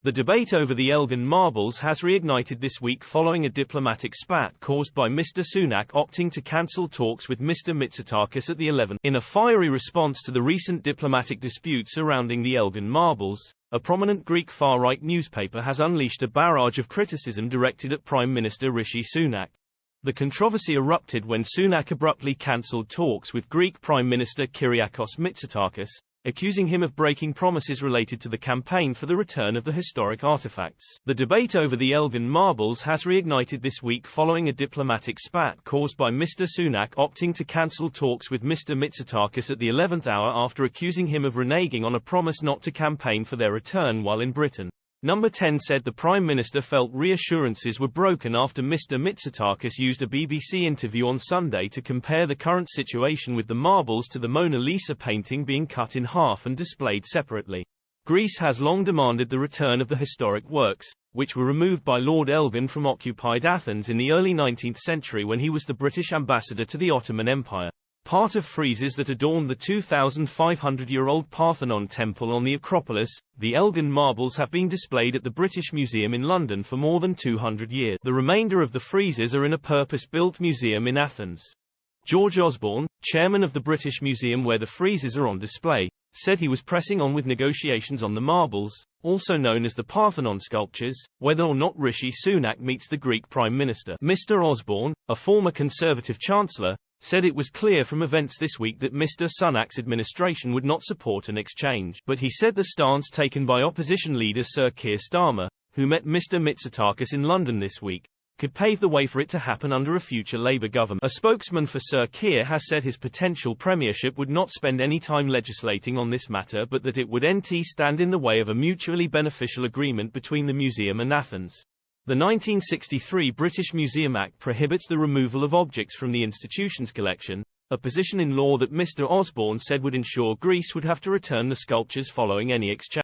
The debate over the Elgin Marbles has reignited this week following a diplomatic spat caused by Mr. Sunak opting to cancel talks with Mr. Mitsotakis at the 11th. In a fiery response to the recent diplomatic dispute surrounding the Elgin Marbles, a prominent Greek far-right newspaper has unleashed a barrage of criticism directed at Prime Minister Rishi Sunak. The controversy erupted when Sunak abruptly cancelled talks with Greek Prime Minister Kyriakos Mitsotakis, accusing him of breaking promises related to the campaign for the return of the historic artifacts. The debate over the Elgin Marbles has reignited this week following a diplomatic spat caused by Mr. Sunak opting to cancel talks with Mr. Mitsotakis at the 11th hour after accusing him of reneging on a promise not to campaign for their return while in Britain. Number 10 said the Prime Minister felt reassurances were broken after Mr. Mitsotakis used a BBC interview on Sunday to compare the current situation with the marbles to the Mona Lisa painting being cut in half and displayed separately. Greece has long demanded the return of the historic works, which were removed by Lord Elgin from occupied Athens in the early 19th century when he was the British ambassador to the Ottoman Empire. Part of friezes that adorn the 2,500-year-old Parthenon temple on the Acropolis, the Elgin Marbles have been displayed at the British Museum in London for more than 200 years. The remainder of the friezes are in a purpose-built museum in Athens. George Osborne, chairman of the British Museum where the friezes are on display, said he was pressing on with negotiations on the marbles, also known as the Parthenon sculptures, whether or not Rishi Sunak meets the Greek Prime Minister. Mr. Osborne, a former Conservative Chancellor, said it was clear from events this week that Mr. Sunak's administration would not support an exchange. But he said the stance taken by opposition leader Sir Keir Starmer, who met Mr. Mitsotakis in London this week, could pave the way for it to happen under a future Labour government. A spokesman for Sir Keir has said his potential premiership would not spend any time legislating on this matter but that it would stand in the way of a mutually beneficial agreement between the museum and Athens. The 1963 British Museum Act prohibits the removal of objects from the institution's collection, a position in law that Mr. Osborne said would ensure Greece would have to return the sculptures following any exchange.